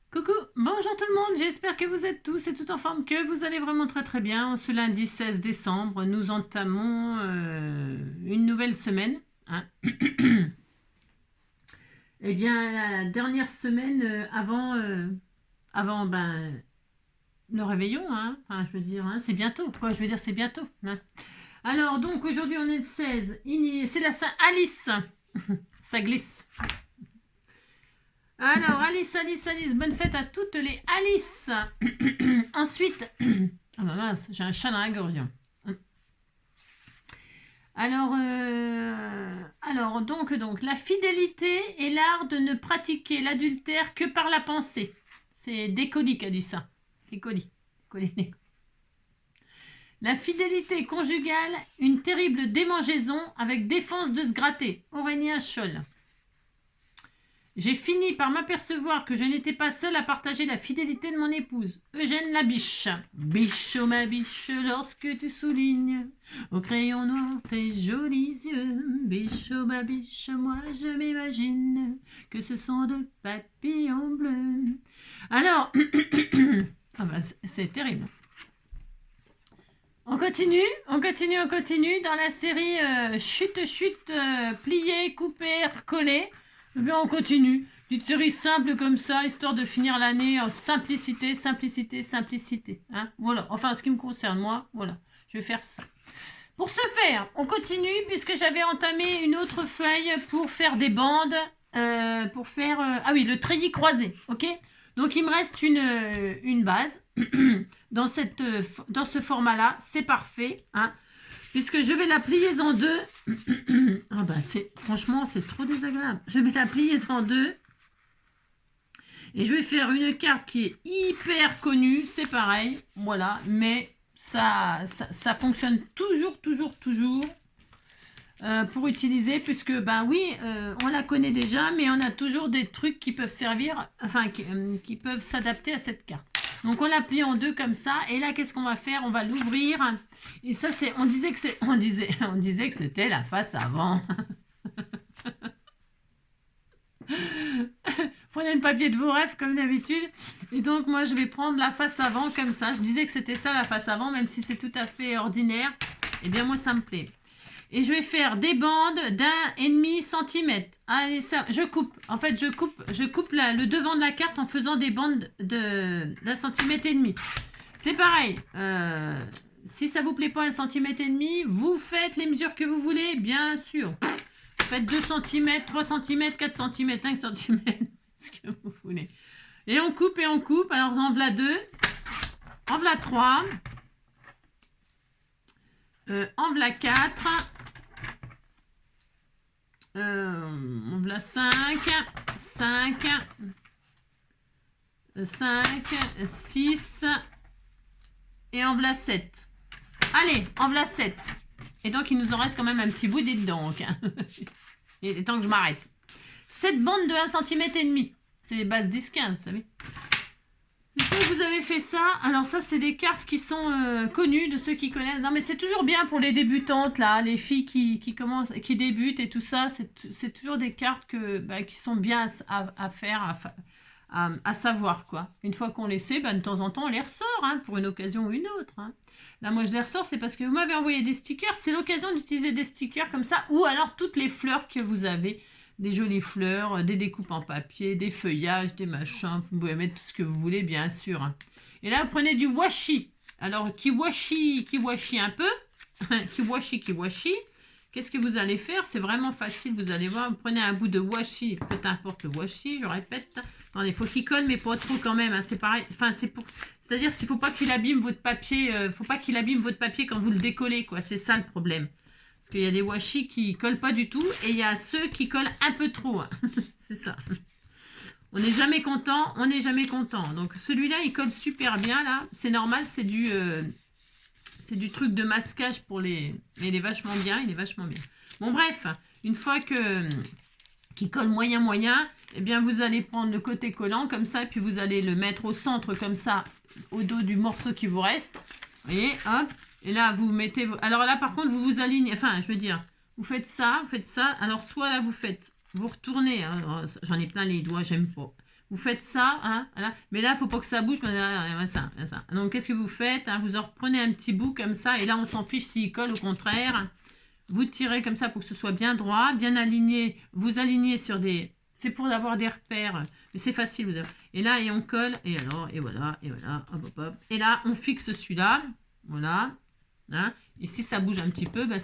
Coucou, bonjour tout le monde, j'espère que vous êtes tous et toutes en forme, que vous allez vraiment très très bien. Ce lundi 16 décembre, nous entamons une nouvelle semaine, hein. Eh bien, la dernière semaine avant le réveillon, hein. Enfin, je veux dire, hein, c'est bientôt, quoi, je veux dire, c'est bientôt, hein. Alors, donc, aujourd'hui, on est le 16, c'est la Saint Alice, ça glisse. Alors, Alice, bonne fête à toutes les Alice. Ensuite, ah bah mince, j'ai un chat dans la gorge. Alors, la fidélité est l'art de ne pratiquer l'adultère que par la pensée. C'est Descolis qui a dit ça. Descolis. La fidélité conjugale, une terrible démangeaison avec défense de se gratter. Aurélien Scholl. J'ai fini par m'apercevoir que je n'étais pas seule à partager la fidélité de mon épouse. Eugène Labiche. Biche, oh ma biche, lorsque tu soulignes au crayon noir tes jolis yeux. Biche, oh ma biche, moi je m'imagine que ce sont de papillons bleus. Alors, ah bah, c'est terrible. On continue dans la série chute, plier, couper, recoller. Eh bien, on continue. Petite série simple comme ça, histoire de finir l'année en simplicité. Hein, voilà. Enfin, ce qui me concerne, moi, voilà. Je vais faire ça. Pour ce faire, on continue, puisque j'avais entamé une autre feuille pour faire des bandes, ah oui, le treillis croisé, ok. Donc, il me reste une base. Dans ce format-là, c'est parfait, hein. Puisque je vais la plier en deux. Ah bah franchement, c'est trop désagréable. Je vais la plier en deux. Et je vais faire une carte qui est hyper connue. C'est pareil. Voilà. Mais ça fonctionne toujours. Pour utiliser. Puisque, ben oui, on la connaît déjà. Mais on a toujours des trucs qui peuvent servir. Enfin, qui peuvent s'adapter à cette carte. Donc on la plie en deux comme ça. Et là, qu'est-ce qu'on va faire? On va l'ouvrir. Et ça, c'est. On disait que c'était la face avant. Prenez le papier de vos rêves comme d'habitude. Et donc moi, je vais prendre la face avant comme ça. Je disais que c'était ça la face avant, même si c'est tout à fait ordinaire. Eh bien moi, ça me plaît. Et je vais faire des bandes d'1,5 cm. Allez, ça, je coupe. En fait, je coupe le devant de la carte en faisant des bandes d'1,5 cm. C'est pareil. Si ça vous plaît pas 1,5 cm, vous faites les mesures que vous voulez, bien sûr. Faites 2 cm, 3 cm, 4 cm, 5 cm, ce que vous voulez. Et on coupe. Alors, en voilà 2, en voilà 3, en voilà 4, en voilà 5, 6, et en voilà 7. Allez, en voilà 7. Et donc, il nous en reste quand même un petit bout dedans. Il est temps que je m'arrête. 7 bandes de 1,5 cm. C'est les bases 10-15, vous savez. Une fois que vous avez fait ça, alors ça, c'est des cartes qui sont connues de ceux qui connaissent. Non, mais c'est toujours bien pour les débutantes, là, les filles qui commencent, qui débutent et tout ça. C'est toujours des cartes qui sont bien à faire, à savoir, quoi. Une fois qu'on les sait, de temps en temps, on les ressort, hein, pour une occasion ou une autre, hein. Là, moi, je les ressors, c'est parce que vous m'avez envoyé des stickers. C'est l'occasion d'utiliser des stickers comme ça. Ou alors toutes les fleurs que vous avez. Des jolies fleurs, des découpes en papier, des feuillages, des machins. Vous pouvez mettre tout ce que vous voulez, bien sûr. Et là, vous prenez du washi. Alors, qui washi un peu. Kiwashi. Qu'est-ce que vous allez faire? C'est vraiment facile, vous allez voir. Vous prenez un bout de washi, peu importe le washi, je répète. Attendez, il faut qu'il colle, mais pas trop quand même, hein, c'est pareil. Enfin, c'est-à-dire qu'il ne faut pas qu'il abîme votre papier. Faut pas qu'il abîme votre papier quand vous le décollez, quoi. C'est ça le problème. Parce qu'il y a des washi qui ne collent pas du tout, et il y a ceux qui collent un peu trop, hein. C'est ça. On n'est jamais content, Donc celui-là, il colle super bien, là. C'est normal, c'est du truc de masquage pour les... Mais il est vachement bien, Bon, bref, une fois qu'il colle moyen, eh bien, vous allez prendre le côté collant, comme ça, et puis vous allez le mettre au centre, comme ça, au dos du morceau qui vous reste. Vous voyez, hop. Et là, vous mettez... Alors là, par contre, vous vous alignez... Enfin, je veux dire, vous faites ça. Alors, soit là, vous retournez. Hein, j'en ai plein les doigts, j'aime pas. Vous faites ça, hein, voilà. Mais là, il ne faut pas que ça bouge. Ça. Donc, qu'est-ce que vous faites, hein? Vous en reprenez un petit bout comme ça. Et là, on s'en fiche s'il colle. Au contraire, vous tirez comme ça pour que ce soit bien droit, bien aligné. Vous alignez sur des... C'est pour avoir des repères. Mais c'est facile. Vous avez... Et là, et on colle. Et alors, et voilà, et voilà. Hop, hop, hop. Et là, on fixe celui-là. Voilà. Hein. Et si ça bouge un petit peu, ben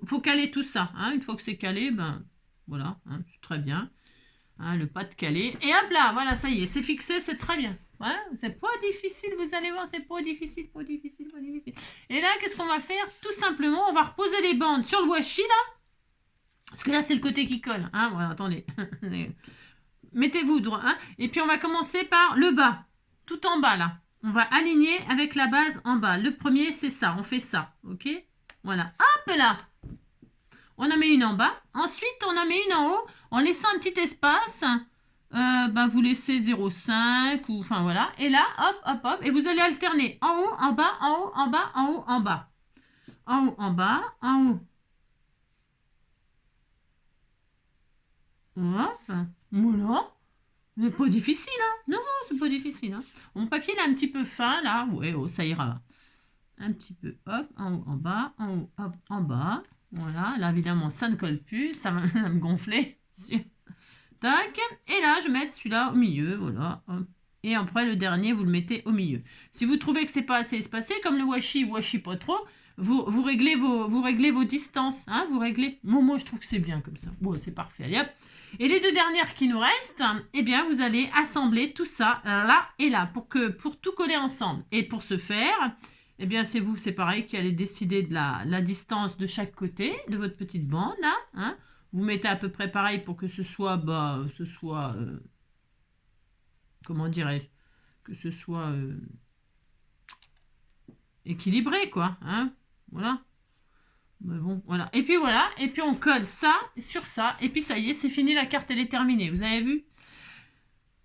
faut caler tout ça. Hein. Une fois que c'est calé, ben voilà, hein, c'est très bien. Hein, le pas de caler. Et hop là, voilà, ça y est, c'est fixé, c'est très bien. Ouais, c'est pas difficile, vous allez voir, c'est pas difficile, pas difficile, pas difficile. Et là, qu'est-ce qu'on va faire? Tout simplement, on va reposer les bandes sur le washi, là. Parce que là, c'est le côté qui colle. Hein, voilà, attendez. Mettez-vous droit. Hein, et puis, on va commencer par le bas. Tout en bas, là. On va aligner avec la base en bas. Le premier, c'est ça. On fait ça. OK? Voilà. Hop là! On en met une en bas. Ensuite, on en met une en haut en laissant un petit espace. Vous laissez 0,5 ou enfin voilà. Et là, hop, hop, hop. Et vous allez alterner en haut, en bas, en haut, en bas, en haut, en bas. En haut, en bas, en haut. Hop. Voilà. C'est pas difficile, hein? Non, c'est pas difficile. Hein? Mon papier, là, un petit peu fin, là. Ouais, oh, ça ira. Un petit peu, hop, en haut, en bas, en haut, hop, en bas. Voilà, là, évidemment, ça ne colle plus. Ça va me gonfler. Tac. Et là, je vais mettre celui-là au milieu, voilà. Hop. Et après, le dernier, vous le mettez au milieu. Si vous trouvez que c'est pas assez espacé, comme le washi pas trop, vous réglez vos distances. Hein, vous réglez. Moi, je trouve que c'est bien comme ça. Bon, c'est parfait. Allez, hop. Et les deux dernières qui nous restent, eh bien, vous allez assembler tout ça là et là pour tout coller ensemble. Et pour ce faire, eh bien, c'est vous, c'est pareil, qui allez décider de la distance de chaque côté de votre petite bande là. Hein. Vous mettez à peu près pareil pour que ce soit, comment dirais-je, que ce soit équilibré, quoi. Hein. Voilà. Mais bon, voilà. Et puis voilà, et puis on colle ça sur ça, et puis ça y est, c'est fini, la carte, elle est terminée. Vous avez vu?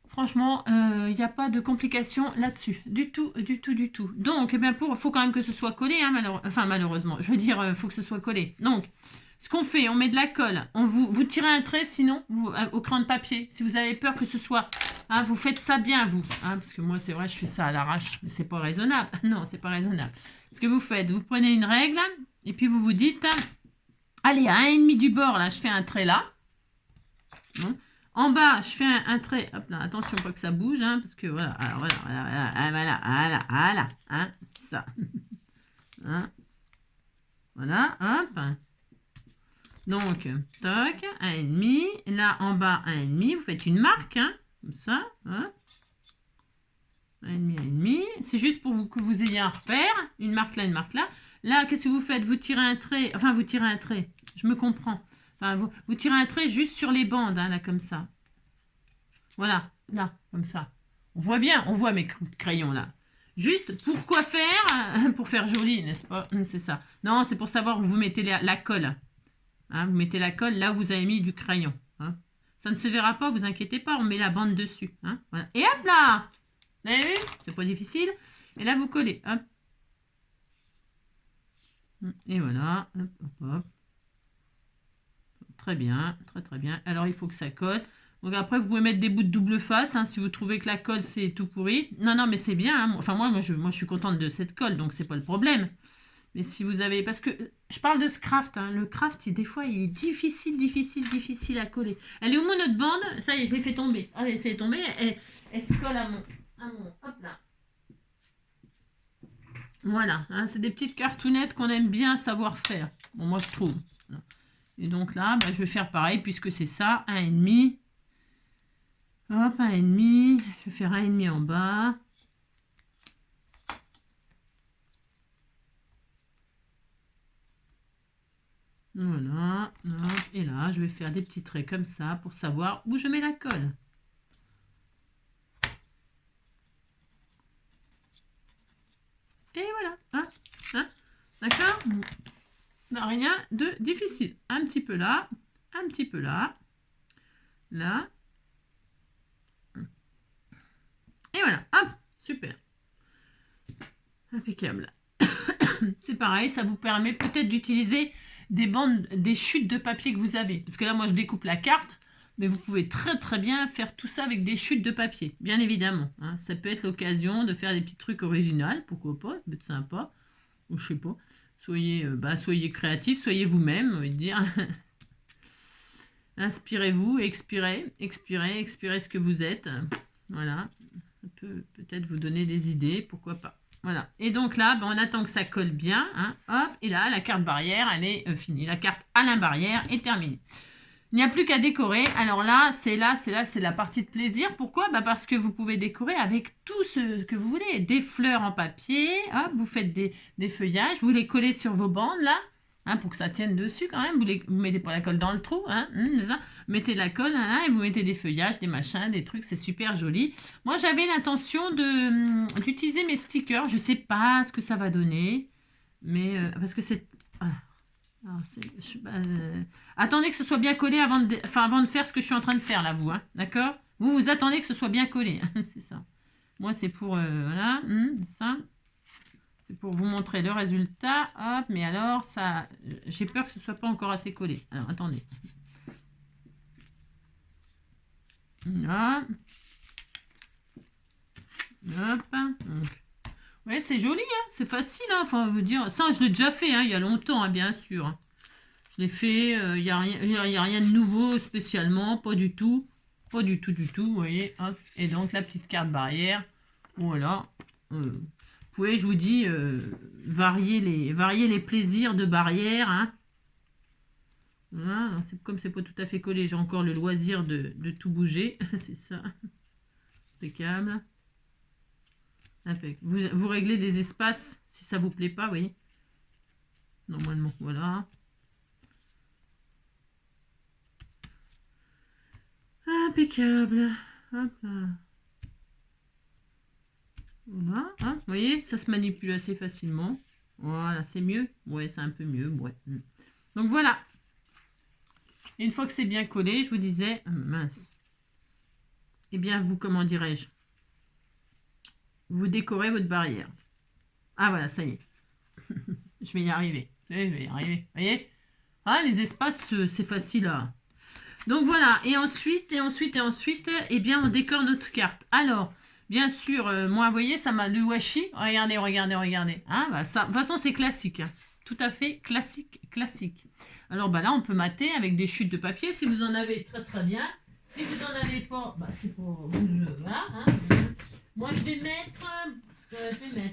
Franchement, il n'y a pas de complications là-dessus. Du tout, du tout, du tout. Donc, eh bien, faut quand même que ce soit collé, hein, malheureusement. Je veux dire, il faut que ce soit collé. Donc, ce qu'on fait, on met de la colle. Vous tirez un trait, sinon, au crayon de papier. Si vous avez peur que ce soit... Hein, vous faites ça bien, vous. Hein, parce que moi, c'est vrai, je fais ça à l'arrache. Mais c'est pas raisonnable. Non, c'est pas raisonnable. Ce que vous faites, vous prenez une règle... Et puis, vous vous dites, allez, à 1,5 du bord, là, je fais un trait là. Bon. En bas, je fais un trait. Hop là, attention, pas que ça bouge, hein, parce que voilà. Alors, voilà, hein, ça. Hein. Voilà, hop. Donc, toc, 1,5. Là, en bas, 1,5. Vous faites une marque, hein, comme ça. Hein. 1,5, 1,5. C'est juste pour que vous ayez un repère. Une marque là, une marque là. Là, qu'est-ce que vous faites? Vous tirez un trait. Enfin, vous tirez un trait. Je me comprends. Enfin, vous tirez un trait juste sur les bandes, hein, là, comme ça. Voilà, là, comme ça. On voit mes crayons, là. Juste, pour quoi faire? Pour faire joli, n'est-ce pas? C'est ça. Non, c'est pour savoir où vous mettez la colle. Hein, vous mettez la colle là où vous avez mis du crayon. Hein. Ça ne se verra pas, vous inquiétez pas, on met la bande dessus. Hein, voilà. Et hop là! Vous avez vu? C'est pas difficile. Et là, vous collez. Hop. Et voilà, hop, hop, hop. Très bien, très très bien. Alors il faut que ça colle. Donc après vous pouvez mettre des bouts de double face hein, si vous trouvez que la colle c'est tout pourri. Non, non, mais c'est bien. Hein. Enfin moi je suis contente de cette colle, donc c'est pas le problème. Mais si vous avez... Parce que je parle de ce craft. Hein. Le craft, des fois, il est difficile à coller. Elle est où notre bande? Ça y est, je l'ai fait tomber. Allez, c'est tombé. Elle se colle à mon... Hop là. Voilà, hein, c'est des petites cartounettes qu'on aime bien savoir faire. Bon, moi, je trouve. Et donc là, je vais faire pareil, puisque c'est ça, 1,5. Hop, 1,5. Je vais faire 1,5 en bas. Voilà. Hop, et là, je vais faire des petits traits comme ça, pour savoir où je mets la colle. Et voilà. Hein, d'accord? Rien de difficile. Un petit peu là, un petit peu là, là. Et voilà. Hop, super. Impeccable. C'est pareil, ça vous permet peut-être d'utiliser des bandes, des chutes de papier que vous avez. Parce que là, moi, je découpe la carte. Mais vous pouvez très très bien faire tout ça avec des chutes de papier, bien évidemment. Hein. Ça peut être l'occasion de faire des petits trucs originaux, pourquoi pas, ça peut être sympa. Ou je sais pas. Soyez, soyez créatifs, soyez vous-même, on va dire. Inspirez-vous, expirez ce que vous êtes. Voilà. Ça peut peut-être vous donner des idées, pourquoi pas. Voilà. Et donc là, on attend que ça colle bien. Hein. Hop, et là, la carte barrière, elle est finie. La carte Alain Barrière est terminée. Il n'y a plus qu'à décorer. Alors là, c'est la partie de plaisir. Pourquoi? Parce que vous pouvez décorer avec tout ce que vous voulez. Des fleurs en papier, hop, vous faites des feuillages, vous les collez sur vos bandes là, hein, pour que ça tienne dessus quand même. Vous mettez pas la colle dans le trou, hein, vous mettez de la colle et vous mettez des feuillages, des machins, des trucs, c'est super joli. Moi, j'avais l'intention d'utiliser mes stickers. Je sais pas ce que ça va donner, mais parce que c'est... attendez que ce soit bien collé avant de faire ce que je suis en train de faire là, vous, hein, d'accord? Vous attendez que ce soit bien collé, c'est ça. Moi, c'est pour, voilà, ça. C'est pour vous montrer le résultat, hop, mais alors, ça, j'ai peur que ce soit pas encore assez collé. Alors, attendez. Là. Hop, donc. Ouais, c'est joli, hein, c'est facile, hein, enfin, vous dire, ça, je l'ai déjà fait, hein, il y a longtemps, hein, bien sûr. Je l'ai fait, il n'y a rien de nouveau spécialement, pas du tout, vous voyez, hop, et donc la petite carte barrière, voilà, vous pouvez, je vous dis, varier les plaisirs de barrière, hein. Voilà, comme c'est pas tout à fait collé, j'ai encore le loisir de tout bouger, c'est ça, impeccable. Vous réglez les espaces si ça vous plaît pas, vous voyez. Normalement, voilà. Impeccable. Hop là. Voilà. Hein, vous voyez, ça se manipule assez facilement. Voilà, c'est mieux. Ouais, c'est un peu mieux. Ouais. Donc voilà. Et une fois que c'est bien collé, je vous disais, mince. Eh bien, vous, comment dirais-je? Vous décorez votre barrière. Ah voilà, ça y est. Je vais y arriver. Je vais y arriver. Vous voyez? Ah, les espaces, c'est facile à... Donc voilà, et ensuite, eh bien, on décore notre carte. Alors, bien sûr, moi, vous voyez, ça m'a le washi. Regardez. Hein, ça, de toute façon, c'est classique. Hein. Tout à fait classique. Alors, là, on peut mater avec des chutes de papier. Si vous en avez, très très bien. Si vous n'en avez pas, c'est pour vous. Voilà, hein. Moi, je vais mettre...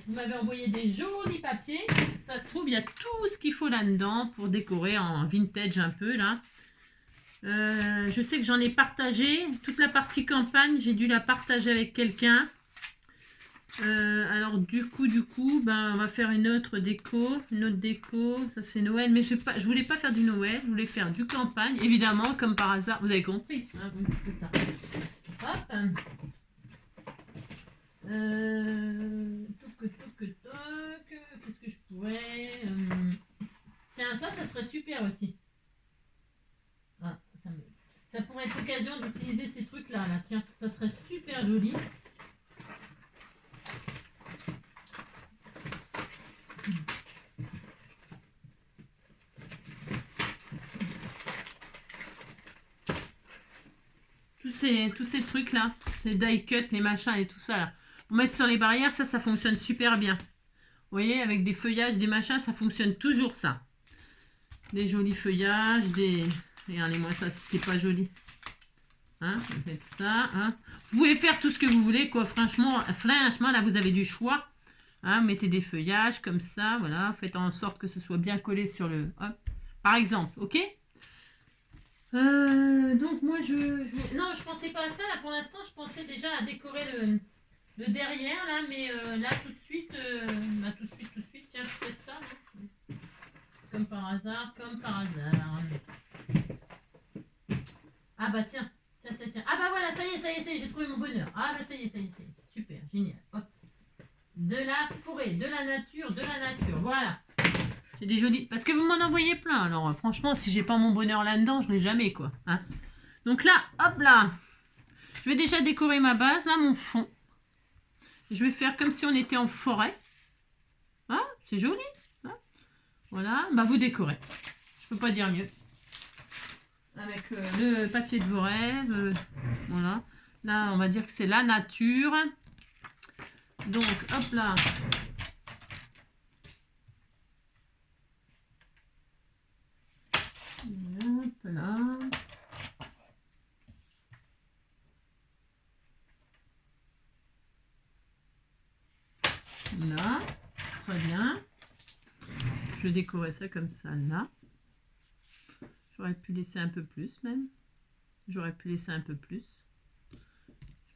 vous m'avez envoyé des jolis papiers. Ça se trouve, il y a tout ce qu'il faut là-dedans pour décorer en vintage un peu, là. Je sais que j'en ai partagé. Toute la partie campagne, j'ai dû la partager avec quelqu'un. Alors, du coup, on va faire une autre déco. Ça, c'est Noël. Mais je voulais pas faire du Noël. Je voulais faire du campagne. Évidemment, comme par hasard. Vous avez compris. Hein, c'est ça. Hop. Qu'est-ce que je pourrais... Tiens, ça serait super aussi. Ah, ça pourrait être l'occasion d'utiliser ces trucs-là. Là. Tiens, ça serait super joli. Tous ces trucs-là, ces die cut, les machins et tout ça, là. Pour mettre sur les barrières, ça fonctionne super bien. Vous voyez, avec des feuillages, des machins, ça fonctionne toujours, ça. Des jolis feuillages, Regardez-moi ça, si c'est pas joli. Hein, vous faites ça. Hein. Vous pouvez faire tout ce que vous voulez, quoi. Franchement, là, vous avez du choix. Hein, mettez des feuillages comme ça, voilà. Faites en sorte que ce soit bien collé sur le... Hop. Par exemple, ok. Donc, moi, non, je pensais pas à ça. Là, pour l'instant, je pensais déjà à décorer le derrière, là. Mais là, tout de suite, tiens, peut-être ça. Hein. Comme par hasard. Ah bah tiens. Ah bah voilà, ça y est, j'ai trouvé mon bonheur. Ah bah ça y est. Super, génial. Hop. De la forêt, de la nature, voilà. J'ai des jolis... Parce que vous m'en envoyez plein, alors franchement, si j'ai pas mon bonheur là-dedans, je l'ai jamais, quoi. Hein. Donc là, hop là. Je vais déjà décorer ma base, là, mon fond. Je vais faire comme si on était en forêt. Ah, c'est joli. Hein. Voilà, vous décorez. Je peux pas dire mieux. avec le papier de vos rêves. Voilà. Là, on va dire que c'est la nature. Donc, hop là. Hop là. Là. Très bien. Je vais décorer ça comme ça, là. J'aurais pu laisser un peu plus, même. J'aurais pu laisser un peu plus.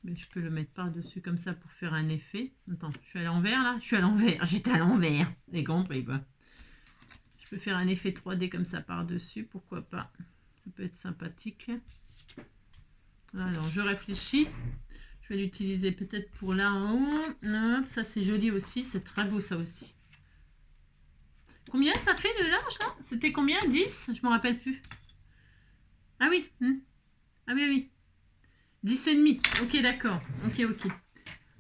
Mais je peux le mettre par-dessus comme ça pour faire un effet. Attends, je suis à l'envers, là. Je suis à l'envers. J'étais à l'envers. Vous avez compris, quoi. Je peux faire un effet 3D comme ça par-dessus. Pourquoi pas. Ça peut être sympathique. Alors, je réfléchis. Je vais l'utiliser peut-être pour là en haut. Hop, ça, c'est joli aussi. C'est très beau, ça aussi. Combien ça fait de large, là? C'était combien? 10? Je ne me rappelle plus. Ah oui. Ah oui, oui. 10,5. Ok, d'accord. Ok.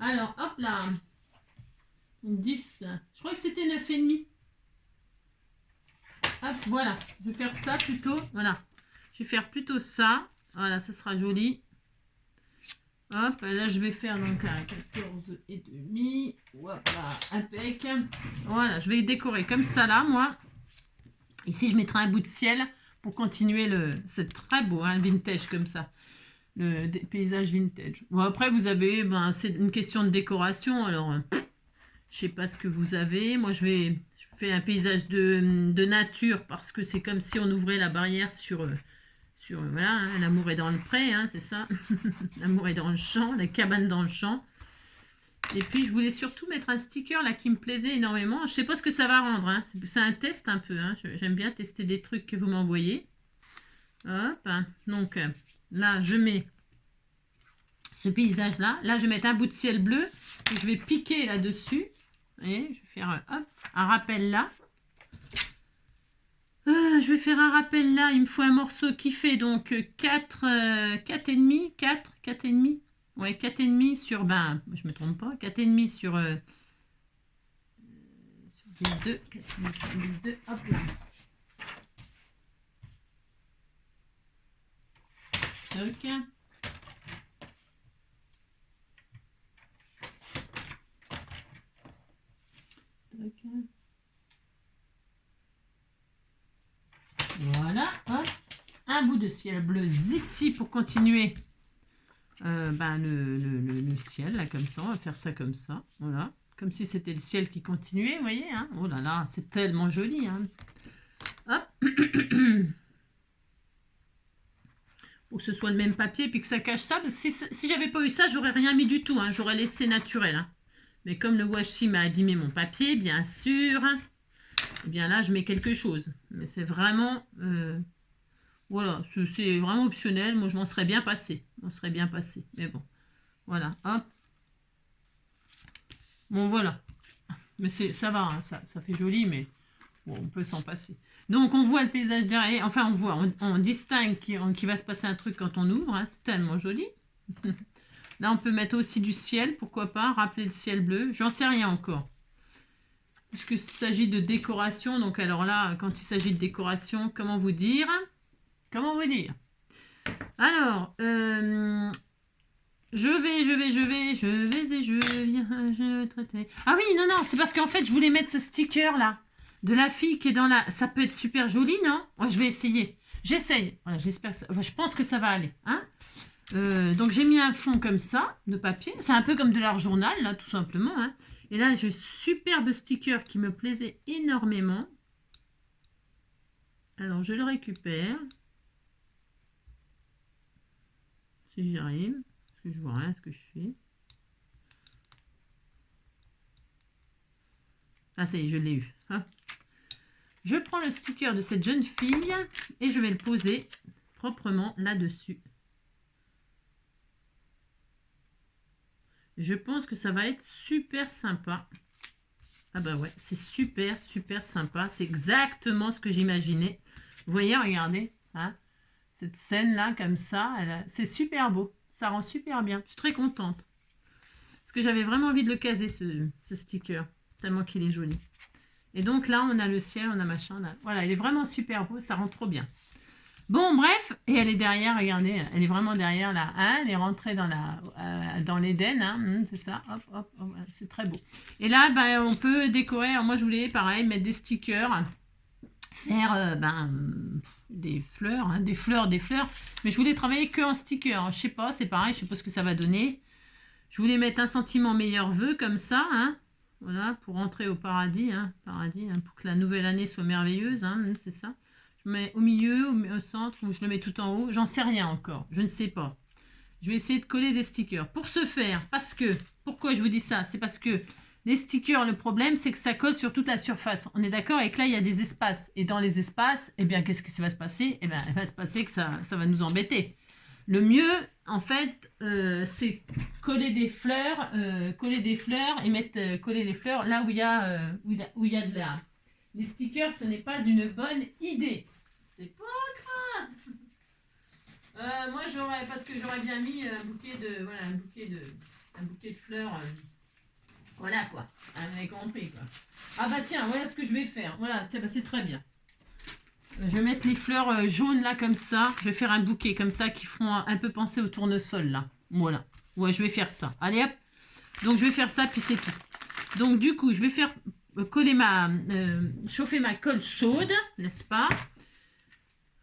Alors, hop là. 10. Je crois que c'était 9,5. Hop, voilà. Je vais faire ça plutôt. Voilà. Je vais faire plutôt ça. Voilà, ça sera joli. Hop, là, je vais faire donc un 14,5. Hop là, impec. Voilà, je vais décorer comme ça, là, moi. Ici, je mettrai un bout de ciel pour continuer le... C'est très beau, hein, le vintage comme ça. Le paysage vintage. Bon, après, vous avez... Ben, c'est une question de décoration, alors... je sais pas ce que vous avez. Moi, je fais un paysage de nature parce que c'est comme si on ouvrait la barrière sur voilà, hein, l'amour est dans le pré, hein, c'est ça. L'amour est dans le champ, la cabane dans le champ. Et puis, je voulais surtout mettre un sticker là qui me plaisait énormément. Je sais pas ce que ça va rendre, hein. C'est un test un peu. Hein. J'aime bien tester des trucs que vous m'envoyez. Hop, hein. Donc, là, je mets ce paysage là. Là, je vais mettre un bout de ciel bleu que je vais piquer là-dessus. Et je vais faire hop, un rappel là. Je vais faire un rappel là. Il me faut un morceau qui fait donc 4,5. 4,5. Ouais, 4,5 sur, ben, je me trompe pas, 4,5 sur 10,2. 4,5 sur 10,2. Hop là. Ok. Voilà, hop. Un bout de ciel bleu ici pour continuer ben, le ciel, là, comme ça. On va faire ça comme ça, voilà. Comme si c'était le ciel qui continuait, vous voyez, hein. Oh là là, c'est tellement joli, hein. Hop. Pour que ce soit le même papier, puis que ça cache ça. Si j'avais pas eu ça, j'aurais rien mis du tout, hein. J'aurais laissé naturel, hein. Mais comme le washi m'a abîmé mon papier, bien sûr, eh bien là, je mets quelque chose. Mais c'est vraiment... voilà, c'est vraiment optionnel. Moi, je m'en serais bien passé. Mais bon, voilà, hop. Bon, voilà. Mais ça va, hein, ça fait joli, mais bon, on peut s'en passer. Donc, on voit le paysage derrière. Enfin, on voit, on distingue qu'il va se passer un truc quand on ouvre. Hein, c'est tellement joli. Là, on peut mettre aussi du ciel, pourquoi pas, rappeler le ciel bleu. J'en sais rien encore. Puisqu'il s'agit de décoration. Donc, alors là, quand il s'agit de décoration, comment vous dire? Alors, je viens, je traiter. Ah oui, non, c'est parce qu'en fait, je voulais mettre ce sticker là, de la fille qui est dans la... Ça peut être super joli, non? Moi, je vais essayer. J'essaye. Voilà, j'espère que ça... je pense que ça va aller, hein. Donc, j'ai mis un fond comme ça, de papier. C'est un peu comme de l'art journal, là, tout simplement, hein. Et là, j'ai un superbe sticker qui me plaisait énormément. Alors, je le récupère. Si j'y arrive, parce que je vois rien ce que je fais. Ah, ça y est, je l'ai eu. Hein. Je prends le sticker de cette jeune fille et je vais le poser proprement là-dessus. Je pense que ça va être super sympa. Ah bah ouais, c'est super sympa. C'est exactement ce que j'imaginais. Vous voyez, regardez, hein, cette scène-là, comme ça, c'est super beau. Ça rend super bien. Je suis très contente. Parce que j'avais vraiment envie de le caser, ce sticker. Tellement qu'il est joli. Et donc là, on a le ciel, on a machin. Voilà, il est vraiment super beau. Ça rend trop bien. Bon, bref, et elle est derrière, regardez, elle est vraiment derrière là, hein, elle est rentrée dans l'Éden, hein, c'est ça, hop, hop, hop, c'est très beau. Et là, ben, on peut décorer, alors moi je voulais, pareil, mettre des stickers, faire des fleurs, hein, des fleurs, mais je voulais travailler que en stickers, je sais pas, c'est pareil, je sais pas ce que ça va donner. Je voulais mettre un sentiment meilleur vœu, comme ça, hein, voilà, pour rentrer au paradis, hein, pour que la nouvelle année soit merveilleuse, hein, c'est ça. Je mets au milieu, au centre, ou je le mets tout en haut. J'en sais rien encore. Je ne sais pas. Je vais essayer de coller des stickers. Pour ce faire, pourquoi je vous dis ça? C'est parce que les stickers, le problème, c'est que ça colle sur toute la surface. On est d'accord? Et que là, il y a des espaces. Et dans les espaces, eh bien, qu'est-ce qui va se passer? Eh bien, il va se passer que ça va nous embêter. Le mieux, en fait, c'est coller des fleurs et mettre coller les fleurs là où il y a de l'air. Les stickers, ce n'est pas une bonne idée. C'est pas grave. Moi, parce que j'aurais bien mis un bouquet de fleurs. Voilà quoi. Vous avez compris quoi. Ah bah tiens, voilà ce que je vais faire. Voilà, c'est très bien. Je vais mettre les fleurs jaunes là comme ça. Je vais faire un bouquet comme ça qui feront un peu penser au tournesol là. Voilà. Ouais, je vais faire ça. Allez hop. Donc je vais faire ça puis c'est tout. Donc du coup, je vais faire chauffer ma colle chaude, n'est-ce pas?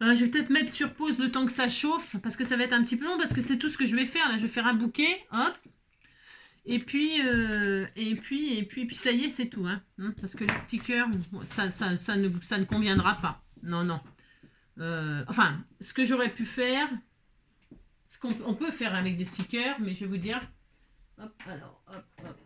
Je vais peut-être mettre sur pause le temps que ça chauffe parce que ça va être un petit peu long parce que c'est tout ce que je vais faire là. Je vais faire un bouquet, hop. Et puis ça y est, c'est tout, hein, parce que les stickers, ça ne conviendra pas. Non, non. Enfin, ce que j'aurais pu faire, ce qu'on peut faire avec des stickers, mais je vais vous dire, hop, alors, hop, hop.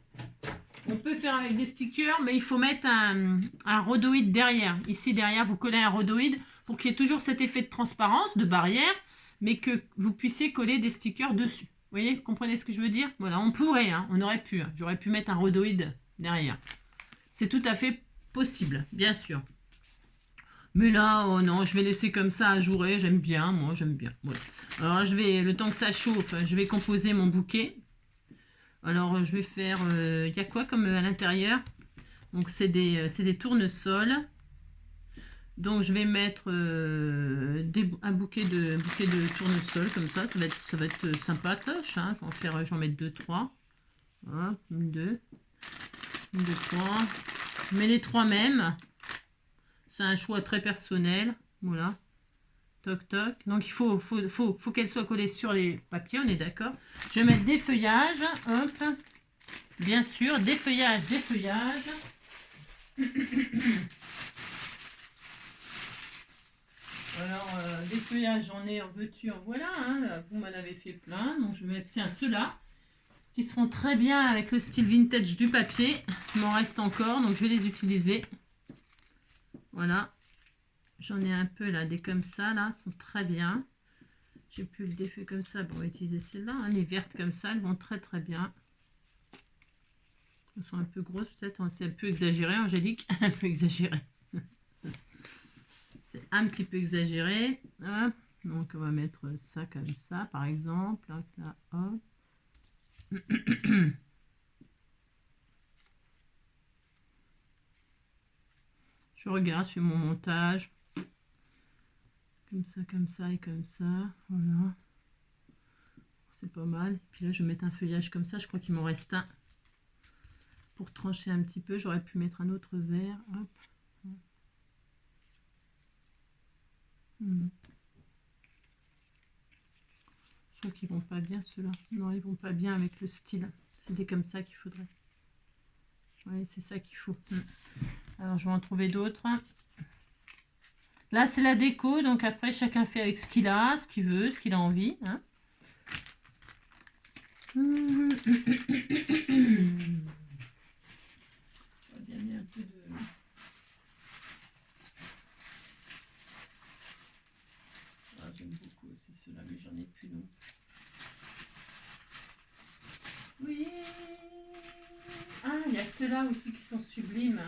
On peut faire avec des stickers, mais il faut mettre un rhodoïde derrière. Ici, derrière, vous collez un rhodoïde pour qu'il y ait toujours cet effet de transparence, de barrière, mais que vous puissiez coller des stickers dessus. Vous voyez, vous comprenez ce que je veux dire? Voilà, on pourrait, hein, on aurait pu. Hein, j'aurais pu mettre un rhodoïde derrière. C'est tout à fait possible, bien sûr. Mais là, oh non, je vais laisser comme ça à jouer. J'aime bien, moi, j'aime bien. Voilà. Alors, le temps que ça chauffe, je vais composer mon bouquet. Alors, je vais faire... Il y a quoi comme à l'intérieur? Donc, c'est des tournesols. Donc, je vais mettre un bouquet de tournesol comme ça. Ça va être sympatoche. Hein, j'en mets 2, 3. Voilà, 2, 3. Je mets les 3 mêmes. C'est un choix très personnel. Voilà. Toc, toc. Donc, il faut qu'elle soit collée sur les papiers. On est d'accord. Je vais mettre des feuillages. Hop. Bien sûr, des feuillages. Alors, des feuillages, j'en ai en veux-tu, en voilà. Hein. Vous m'en avez fait plein. Donc, je vais mettre, tiens, ceux-là, qui seront très bien avec le style vintage du papier. Il m'en reste encore, donc je vais les utiliser. Voilà. J'en ai un peu là, des comme ça, là, sont très bien. J'ai plus des feuilles comme ça. Bon, on va utiliser celles-là. Hein. Les vertes comme ça, elles vont très très bien. Elles sont un peu grosses, peut-être. C'est un peu exagéré, Angélique. Un peu exagéré. C'est un petit peu exagéré. Hop. Donc, on va mettre ça comme ça, par exemple. Hop, là, hop. Je regarde, je fais mon montage. Comme ça et comme ça. Voilà. C'est pas mal. Puis là, je vais mettre un feuillage comme ça. Je crois qu'il m'en reste un. Pour trancher un petit peu, j'aurais pu mettre un autre vert. Hop. Je trouve qu'ils vont pas bien ceux-là. Non, ils vont pas bien avec le style. C'était comme ça qu'il faudrait. Oui, c'est ça qu'il faut. Alors, je vais en trouver d'autres. Là, c'est la déco. Donc, après, chacun fait avec ce qu'il a, ce qu'il veut, ce qu'il a envie. Hein. Bien mis un peu de... Ah, j'aime beaucoup aussi ceux-là, mais j'en ai plus non. Oui. Ah, il y a ceux-là aussi qui sont sublimes.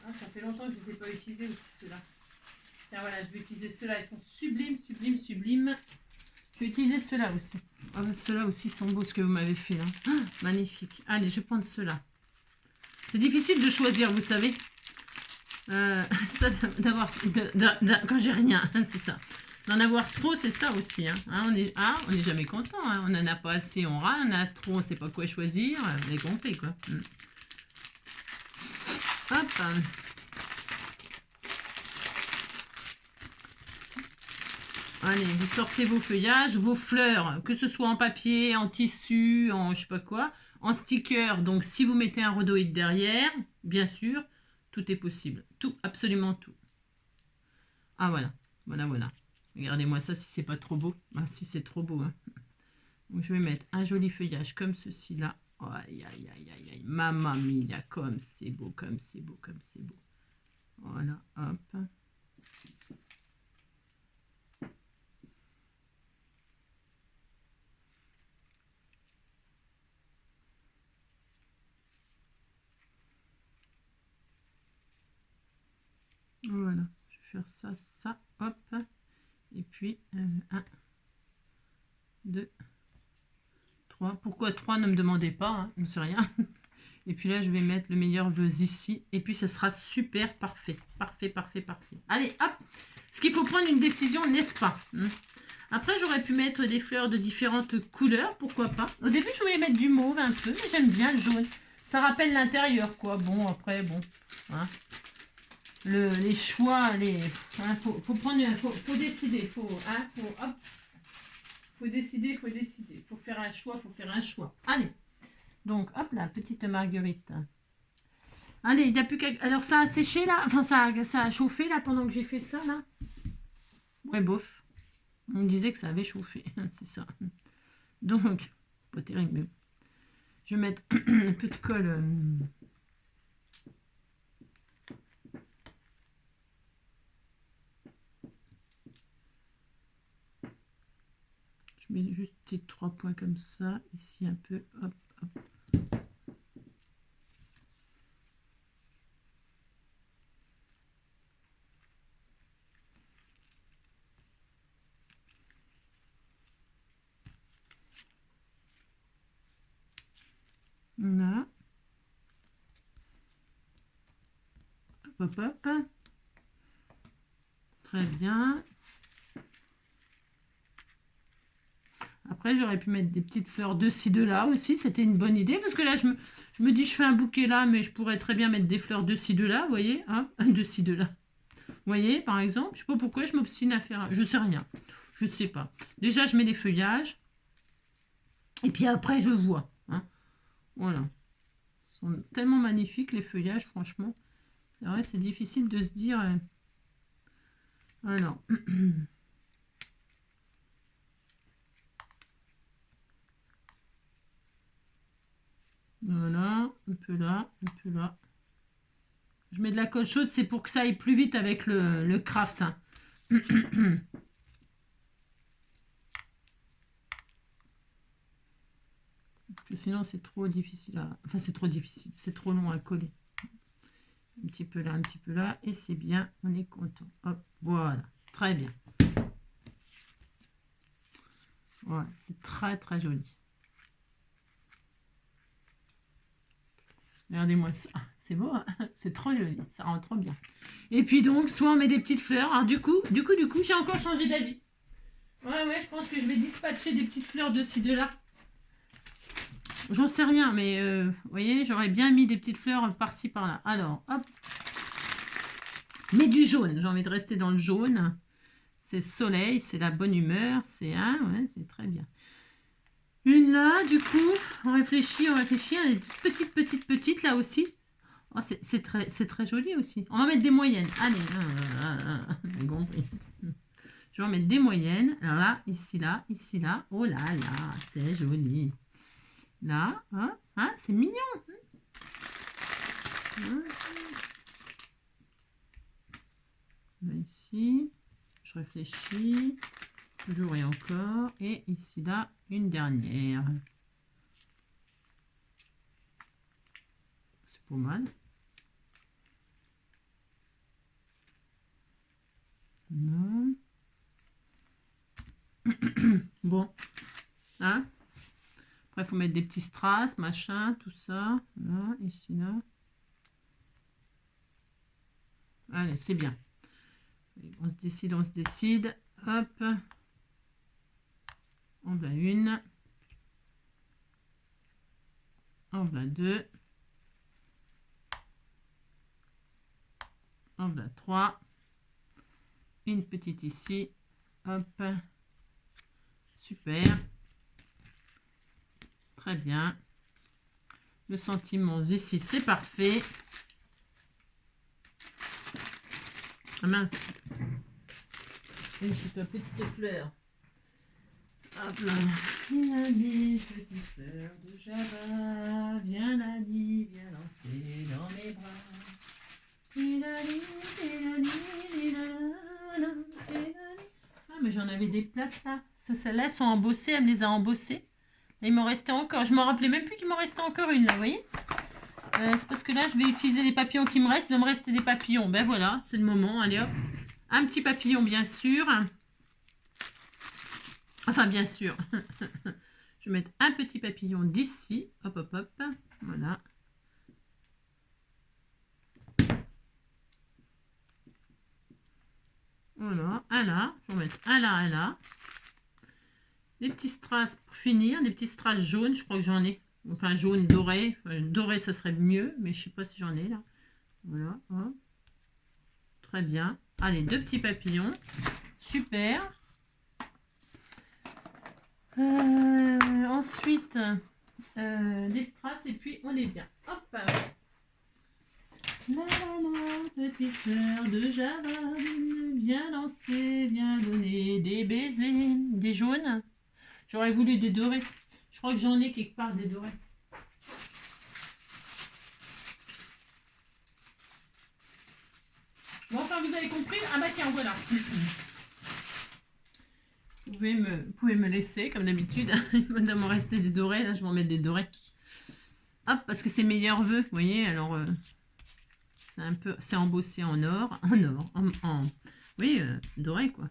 Ah, ça fait longtemps que je ne les ai pas utilisés aussi, ceux-là. Tiens, voilà, je vais utiliser ceux-là. Ils sont sublimes. Je vais utiliser ceux-là aussi. Ah, bah, ceux-là aussi sont beaux, ce que vous m'avez fait là. Ah, magnifique. Allez, je vais prendre ceux-là. C'est difficile de choisir, vous savez. Ça, quand j'ai rien, hein, c'est ça. D'en avoir trop, c'est ça aussi. Hein. On est jamais content. Hein. On n'en a pas assez, on râle. On en a trop, on sait pas quoi choisir. Vous avez compris, quoi. Hop. Allez, vous sortez vos feuillages, vos fleurs, que ce soit en papier, en tissu, en je sais pas quoi, en sticker. Donc, si vous mettez un rhodoïde derrière, bien sûr, tout est possible. Tout, absolument tout. Ah, voilà. Voilà. Regardez-moi ça si c'est pas trop beau. Ah, si c'est trop beau. Hein. Donc, je vais mettre un joli feuillage comme ceci là. Oh, aïe. Mamma mia, comme c'est beau, comme c'est beau. Voilà, hop. Voilà, je vais faire ça, hop. Et puis, 1, 2, 3. Pourquoi 3? Ne me demandez pas, hein, je ne sais rien. Et puis là, je vais mettre le meilleur vœu ici. Et puis, ça sera super parfait. Parfait. Allez, hop. Parce qu'il faut prendre une décision, n'est-ce pas? Après, j'aurais pu mettre des fleurs de différentes couleurs, pourquoi pas. Au début, je voulais mettre du mauve un peu, mais j'aime bien le jaune. Ça rappelle l'intérieur, quoi. Bon, après, bon. Hein. Les choix, hein, faut prendre, faut décider, faut décider, faut faire un choix, Allez, donc hop là, petite marguerite. Allez, il n'y a plus qu'à... Alors ça a séché là, enfin ça a chauffé là pendant que j'ai fait ça là. Ouais, bof. On me disait que ça avait chauffé, c'est ça. Donc, pas terrible. Je vais mettre un peu de colle. Je mets juste des 3 points comme ça, ici un peu, hop. Là. Hop. Très bien. Après, j'aurais pu mettre des petites fleurs de ci, de là aussi. C'était une bonne idée. Parce que là, je me dis, je fais un bouquet là, mais je pourrais très bien mettre des fleurs de ci, de là. Vous voyez, hein, de ci, de là. Vous voyez, par exemple. Je ne sais pas pourquoi je m'obstine à faire... Je sais rien. Je ne sais pas. Déjà, je mets des feuillages. Et puis après, je vois. Hein. Voilà. Ils sont tellement magnifiques, les feuillages, franchement. C'est vrai, c'est difficile de se dire... Alors... Voilà, un peu là. Je mets de la colle chaude, c'est pour que ça aille plus vite avec le craft. Hein. Parce que sinon c'est trop difficile à... Enfin c'est trop difficile, c'est trop long à coller. Un petit peu là, et c'est bien, on est content. Hop, voilà, très bien. Voilà, c'est très joli. Regardez-moi ça, c'est beau, hein, c'est trop joli, ça rend trop bien. Et puis donc, soit on met des petites fleurs. Alors du coup, j'ai encore changé d'avis. Ouais, je pense que je vais dispatcher des petites fleurs de ci, de là. J'en sais rien, mais vous voyez, j'aurais bien mis des petites fleurs par-ci, par-là. Alors, hop. Mais du jaune, j'ai envie de rester dans le jaune. C'est soleil, c'est la bonne humeur, c'est ouais, c'est très bien. Une là, du coup, on réfléchit, des petites là aussi. Oh, c'est très joli aussi. On va mettre des moyennes. Allez, compris. Je vais en mettre des moyennes. Alors là, ici, là. Oh là là, c'est joli. Là, c'est mignon. Ici, je réfléchis. Toujours et encore. Et ici, là, une dernière. C'est pas mal. Non. Bon. Hein? Après, il faut mettre des petits strass, machin, tout ça. Là, ici, là. Allez, c'est bien. On se décide, on se décide. Hop. En voilà une. En voilà deux. En voilà trois. Une petite ici. Hop. Super. Très bien. Le sentiment ici, c'est parfait. Ah mince. Et c'est toi, petite fleur. Hop là. Mélanie, petite fleur de Java. Viens la vie, viens danser dans mes bras. Ah, mais j'en avais des plates là. Celles-là, elles sont embossées. Elle me les a embossées. Et il m'en restait encore. Je me rappelais même plus qu'il m'en restait encore une là, vous voyez. C'est parce que là, je vais utiliser les papillons qui me restent. Il va me rester des papillons. Ben voilà, c'est le moment. Allez hop. Un petit papillon, bien sûr. Enfin, bien sûr. Je vais mettre un petit papillon d'ici. Hop, hop, hop. Voilà. Voilà, un là. Je vais mettre un là, un là. Des petits strass pour finir. Des petits strass jaunes. Je crois que j'en ai. Enfin, jaune, doré. Doré, ça serait mieux. Mais je ne sais pas si j'en ai là. Voilà. Hop. Très bien. Allez, deux petits papillons. Super. Ensuite, des strass et puis on est bien. Hop. La petite fleur de Java, viens danser, viens donner des baisers. Des jaunes. J'aurais voulu des dorés. Je crois que j'en ai quelque part des dorés. Bon, enfin, vous avez compris. Ah bah tiens, voilà. Vous pouvez me laisser, comme d'habitude. Il va m'en rester des dorés. Là, je vais en mettre des dorés. Hop, parce que c'est meilleurs vœux, vous voyez. Alors, c'est embossé en or. Oui, doré, quoi.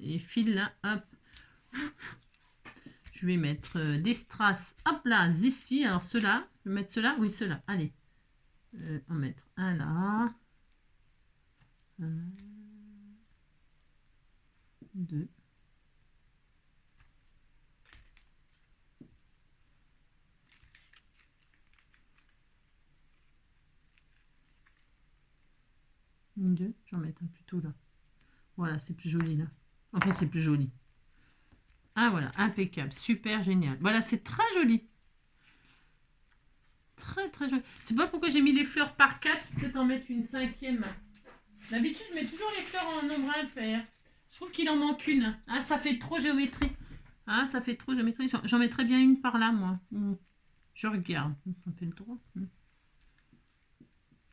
Et fil là, hop. Je vais mettre des strass, hop là, ici. Alors, ceux-là, je vais mettre ceux-là. Oui, ceux-là. Allez. On va mettre un là. Un, deux. Deux. Je vais en mettre un plutôt là. Voilà, c'est plus joli là. Enfin, c'est plus joli. Ah voilà, impeccable, super génial. Voilà, c'est très joli. Très très joli. C'est pas pourquoi j'ai mis les fleurs par 4, peut-être en mettre une cinquième. D'habitude, je mets toujours les fleurs en nombre impair. Je trouve qu'il en manque une. Ah, ça fait trop géométrie. Ah, ça fait trop géométrie. J'en mettrais bien une par là, moi. Je regarde. On fait le droit.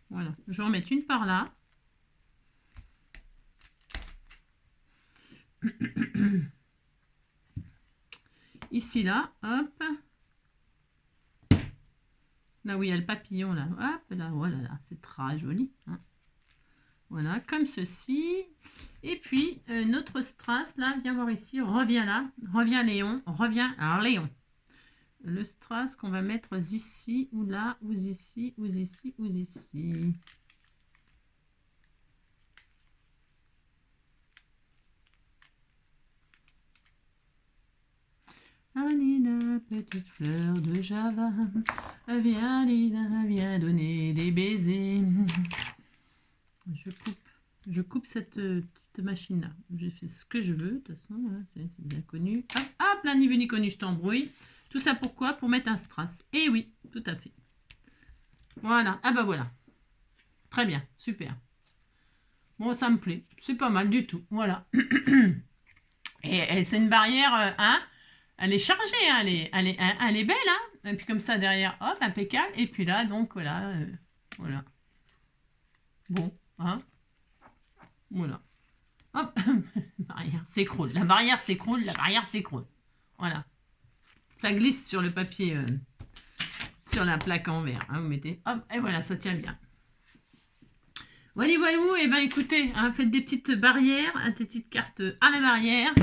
Voilà, je vais en mettre une par là. Ici, là, hop. Là où il y a le papillon, là. Hop, là, voilà, là. C'est très joli. Hein. Voilà, comme ceci. Et puis, notre strass, là, viens voir ici. Reviens là. Reviens, Léon. Reviens. Alors, Léon. Le strass qu'on va mettre ici, ou là, ou ici, ou ici, ou ici. Alina, petite fleur de Java, viens Lina, viens donner des baisers. Je coupe cette petite machine-là. J'ai fait ce que je veux, de toute façon, hein, c'est bien connu. Hop, hop, là, ni vu ni connu, je t'embrouille. Tout ça pourquoi? Pour mettre un strass. Et oui, tout à fait. Voilà, ah bah voilà. Très bien, super. Bon, ça me plaît, c'est pas mal du tout, voilà. Et c'est une barrière, hein? Elle est chargée, hein, elle est belle, hein. Et puis comme ça derrière, hop, impeccable. Et puis là, donc voilà, voilà. Bon, hein. Voilà. Hop, barrière s'écroule. La barrière s'écroule, la barrière s'écroule. Voilà. Ça glisse sur le papier, sur la plaque en verre. Hein, vous mettez, hop, et voilà, ça tient bien. Voilà, voilà, et ben écoutez, hein, faites des petites barrières, des petites cartes à la barrière.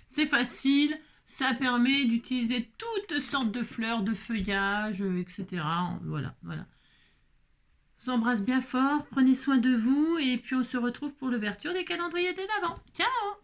C'est facile. Ça permet d'utiliser toutes sortes de fleurs, de feuillages, etc. Voilà, voilà. Je vous embrasse bien fort. Prenez soin de vous. Et puis, on se retrouve pour l'ouverture des calendriers de l'Avent. Ciao!